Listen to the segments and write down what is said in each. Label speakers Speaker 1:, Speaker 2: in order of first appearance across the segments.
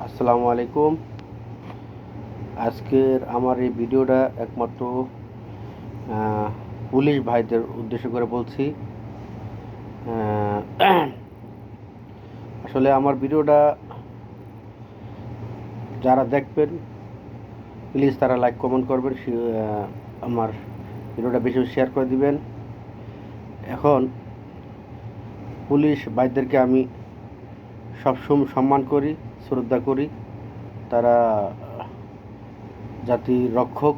Speaker 1: আসসালামু আলাইকুম। আজকের আমার এই ভিডিওটা একমাত্র পুলিশ ভাইদের উদ্দেশ্য করে বলছি। আসলে আমার ভিডিওটা যারা দেখবেন প্লিজ তারা লাইক কমেন্ট করবেন, আমার ভিডিওটা বেশি বেশি শেয়ার করে দিবেন। এখন পুলিশ ভাইদেরকে আমি সবসময় সম্মান করি, শ্রদ্ধা করি। তারা জাতির রক্ষক,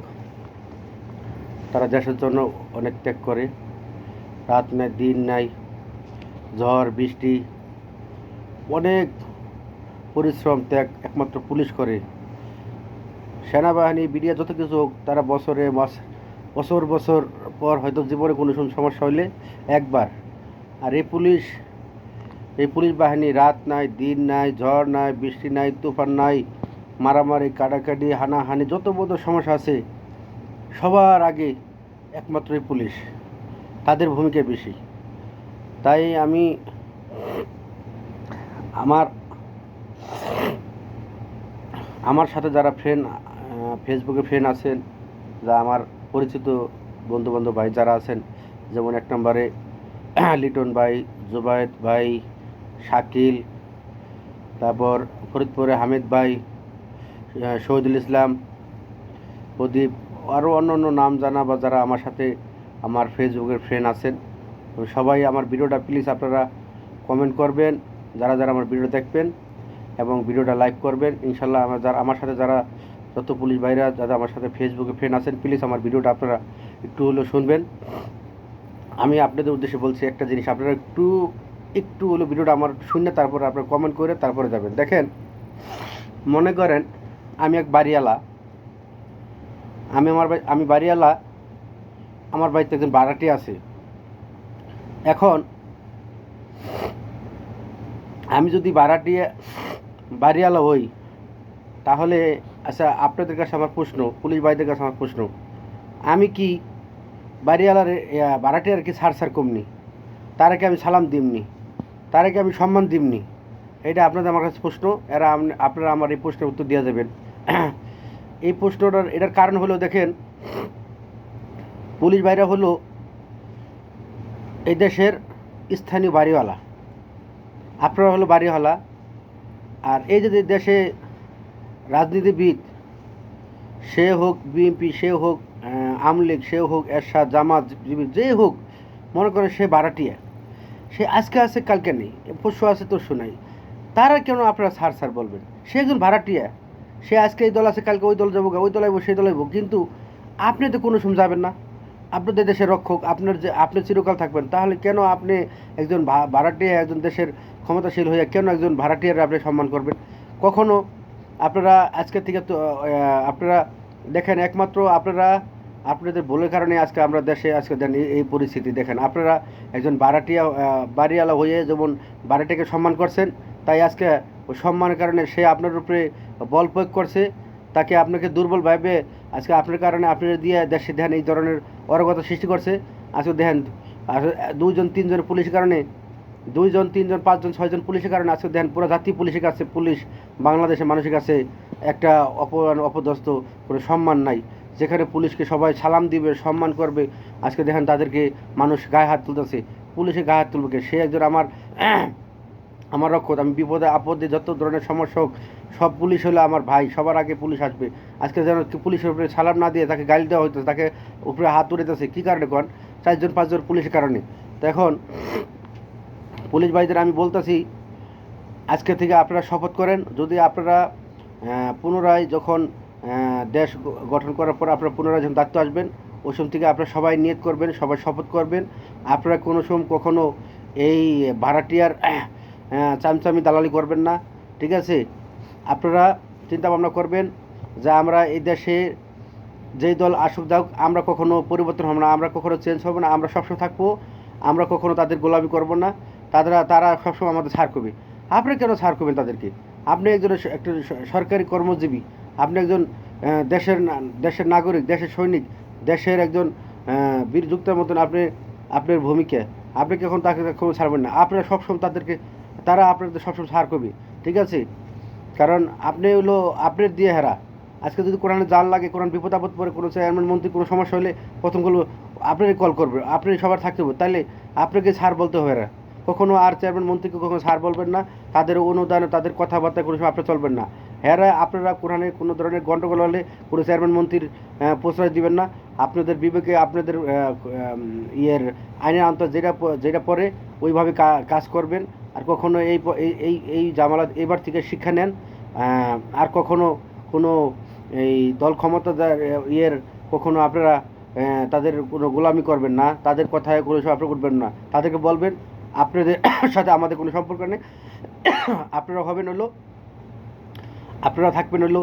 Speaker 1: তারা দেশের জন্য অনেক ত্যাগ করে। রাত নাই, দিন নাই, ঝড় বৃষ্টি, অনেক পরিশ্রম ত্যাগ একমাত্র পুলিশ করে। সেনাবাহিনী বিডিআর যত কিছু হোক, তারা বছর বছর পর হয়তো জীবনে কোনো সমস্যা হইলে একবার। আর এই পুলিশ বাহিনী রাত নাই, দিন নাই, ঝড় নাই, বৃষ্টি নাই, তুফান নাই, মারামারি, কাটাকাটি, হানাহানি, যত বড় সমস্যা আছে সবার আগে একমাত্র এই পুলিশ, তাদের ভূমিকা বেশি। তাই আমি আমার আমার সাথে যারা ফেসবুকে ফ্রেন্ড আছেন, যা আমার পরিচিত বন্ধুবান্ধব ভাই যারা আছেন, যেমন এক নম্বরে লিটন ভাই, জুবায়েদ ভাই, শাকিল, তারপর ফরিদপুরে হামিদ ভাই, শহীদুল ইসলাম, প্রদীপ, আরও অন্য অন্য নাম জানা বা যারা আমার সাথে আমার ফেসবুকের ফ্রেন্ড আছেন, সবাই আমার ভিডিওটা প্লিজ আপনারা কমেন্ট করবেন, যারা যারা আমার ভিডিও দেখবেন, এবং ভিডিওটা লাইক করবেন। ইনশাল্লাহ আমার সাথে যারা যত পুলিশ ভাইরা যারা আমার সাথে ফেসবুকে ফ্রেন্ড আছেন, প্লিজ আমার ভিডিওটা আপনারা একটু হলেও শুনবেন। আমি আপনাদের উদ্দেশ্যে বলছি একটা জিনিস, আপনারা একটু হলো ভিডিওটা আমার শুনে তারপরে আপনারা কমেন্ট করে তারপরে যাবেন। দেখেন, মনে করেন আমি এক বাড়িওয়ালা, আমি বাড়িওয়ালা, আমার বাড়িতে একজন ভাড়াটি আছে। এখন আমি যদি বাড়িওয়ালা হই, তাহলে আচ্ছা আপনাদের কাছে আমার প্রশ্ন, পুলিশ ভাইদের কাছে আমার প্রশ্ন, আমি কি ভাড়াটিয়ার কি ছাড় কমনি? তারাকে আমি সালাম দিমনি? তারাকে আমি সম্মান দিমনি? এটা আপনাদের আমার কাছে প্রশ্ন। আপনারা আমার এই প্রশ্নের উত্তর দিয়ে যাবেন। এই এটার কারণ হলো, দেখেন, পুলিশ ভাইরা হলো এই দেশের স্থানীয় বাড়িওয়ালা, আপনারা হলো বাড়িওয়ালা। আর এই যে দেশে রাজনীতিবিদ, সে হোক বিএনপি, সে হোক আওয়ামী লীগ, সে হোক এরশাদ, জামাত, যে হোক, মনে করে সে ভাড়াটিয়া, সে আজকে আছে কালকে নেই, পরশু আছে তরশু নাই, তারা কেন আপনারা স্যার বলবেন? সে একজন ভাড়াটিয়া, সে আজকে এই দল আছে কালকে ওই দল যাবো, ওই দল আইব সেই দল আইব, কিন্তু আপনি তো কোনো সময় যাবেন না। আপনাদের দেশের রক্ষক, আপনি চিরকাল থাকবেন, তাহলে কেন আপনি একজন ভাড়াটিয়া, একজন দেশের ক্ষমতাশীল হয়ে কেন একজন ভাড়াটিয়ার আপনি সম্মান করবেন? কখনো আপনারা আজকে থেকে তো আপনারা দেখেন, একমাত্র আপনাদের ভুলের কারণে আজকে আমরা দেশে আজকে দেন এই পরিস্থিতি। দেখেন, আপনারা একজন বাড়িওয়ালা হয়ে যেমন বাড়িটাকে সম্মান করছেন, তাই আজকে ওই সম্মানের কারণে সে আপনার উপরে বল প্রয়োগ করছে, তাকে আপনাকে দুর্বল ভাবে আজকে আপনার কারণে আপনার দিয়ে দেশে দেখেন এই ধরনের অরাজকতা সৃষ্টি করছে। আজকে দেখেন, দুইজন তিনজন পুলিশের কারণে, দুইজন তিনজন পাঁচজন ছয়জন পুলিশের কারণে আজকে দেখেন পুরো জাতি পুলিশের কাছে, বাংলাদেশের মানুষের কাছে একটা অপদস্থ কোনো সম্মান নাই। যেখানে পুলিশকে সবাই সালাম দিবে, সম্মান করবে, আজকে দেখেন তাদেরকে মানুষ গায়ে হাত তুলতেছে। পুলিশে গায়ে হাত তুলবে, সে একজন আমার রক্ষক। আমি বিপদে আপদে যত ধরনের সমস্যা হোক, সব পুলিশ হলে আমার ভাই, সবার আগে পুলিশ আসবে। আজকে যেন পুলিশের উপরে সালাম না দিয়ে তাকে গালি দেওয়া হইতেছে, তাকে উপরে হাত তুলেতেছে, কী কারণে কন? চারজন পাঁচজন পুলিশের কারণে। তো এখন পুলিশ ভাইদের আমি বলতেছি, আজকে থেকে আপনারা শপথ করেন, যদি আপনারা পুনরায় যখন দেশ গঠন করার পর আপনারা পুনরায় যখন দায়িত্ব আসবেন, ওই সময় থেকে আপনারা সবাই নিয়ত করবেন, সবাই শপথ করবেন, আপনারা কোনো সময় কখনো এই ভাড়াটিয়ার চামচামি দালালি করবেন না। ঠিক আছে? আপনারা চিন্তা ভাবনা করবেন যে আমরা এই দেশে যেই দল আসুক যাক, আমরা কখনো পরিবর্তন হব না, আমরা কখনো চেঞ্জ হব না, আমরা সবসময় থাকবো, আমরা কখনো তাদের গোলামি করব না। তারা সবসময় আমাদের ছাড় করবে। আপনি কেন ছাড় করবেন তাদেরকে? আপনি একটা সরকারি কর্মজীবী, আপনি একজন দেশের নাগরিক, দেশের সৈনিক, দেশের একজন বীর যুক্তের মতন আপনার ভূমিকা, আপনি কখন তাকে কখনো ছাড়বেন না। আপনারা সবসময় তারা আপনাদের সবসময় ছাড় করবে। ঠিক আছে? কারণ আপনি হলো আপডেট দিয়ে হেরা। আজকে যদি কোরআনে জাল লাগে, কোরআন বিপদ আপদ পড়ে, কোনো চেয়ারম্যান মন্ত্রী কোনো সমস্যা হলে প্রথম হলো আপনারই কল করবে, আপনি সবার থাকতে হবে, তাইলে আপনাকে ছাড় বলতে হবে এরা। কখনো আর চেয়ারম্যান মন্ত্রীকে কখনো ছাড় বলবেন না, তাদের অনুদানে তাদের কথাবার্তা কোনো সময় আপনি চলবেন না। হ্যাঁ, আপনারা কোরআনে কোনো ধরনের গণ্ডগোল হলে কোনো চেয়ারম্যান মন্ত্রীর প্রশ্রয় দিবেন না। আপনাদের বিবেকে আপনাদের ইয়ের আইনের আওতায় যেটা পড়ে ওইভাবে কাজ করবেন। আর কখনো এই জামালাত এবার থেকে শিক্ষা নেন। আর কখনো কোনো এই দল ক্ষমতাদার ইয়ের কখনো আপনারা তাদের কোনো গোলামি করবেন না, তাদের কথায় কোনো সময় আপনারা উঠবেন না। তাদেরকে বলবেন আপনাদের সাথে আমাদের কোনো সম্পর্ক নেই, আপনারা হবেন হলো, আপনারা থাকবেন হলো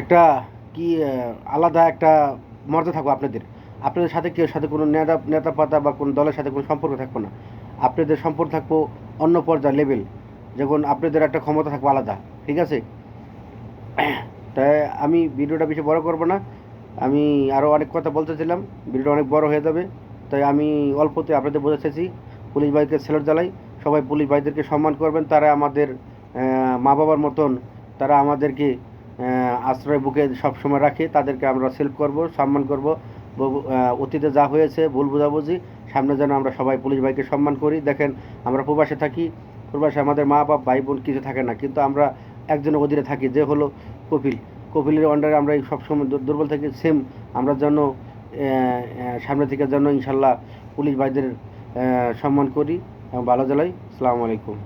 Speaker 1: একটা কি আলাদা একটা মর্যাদা থাকবে আপনাদের। আপনাদের সাথে কেউ সাথে কোনো নেতা পাতা বা কোনো দলের সাথে কোনো সম্পর্ক থাকবে না। আপনাদের সম্পর্ক থাকবো অন্য পর্যায়ে লেভেল, যখন আপনাদের একটা ক্ষমতা থাকবে আলাদা। ঠিক আছে? তাই আমি ভিডিওটা বেশি বড় করব না। আমি আরও অনেক কথা বলতেছিলাম, ভিডিওটা অনেক বড় হয়ে যাবে। তাই আমি অল্পতে আপনাদের বোঝাচ্ছি। পুলিশ ভাইকে সেলুট জানাই। সবাই পুলিশ ভাইদেরকে সম্মান করবেন। তারা আমাদের মা বাবার মতন, তারা আমাদেরকে আশ্রয় বুকে সবসময় রাখে। তাদেরকে আমরা সেলফ করব, সম্মান করব। অতীতে যা হয়েছে ভুল বোঝাবুঝি, সামনে যেন আমরা সবাই পুলিশ ভাইকে সম্মান করি। দেখেন, আমরা প্রবাসে থাকি, প্রবাসে আমাদের মা বাপ ভাই বোন কিছু থাকে না, কিন্তু আমরা একজনের অধীনে থাকি, যে হলো কপিলের আন্ডারে আমরা সবসময় দুর্বল থাকি। সেম আমরা যেন সামনে থেকে যেন ইনশাল্লাহ পুলিশ ভাইদের সম্মান করি এবং ভালো জ্বালাই। আসসালামু আলাইকুম।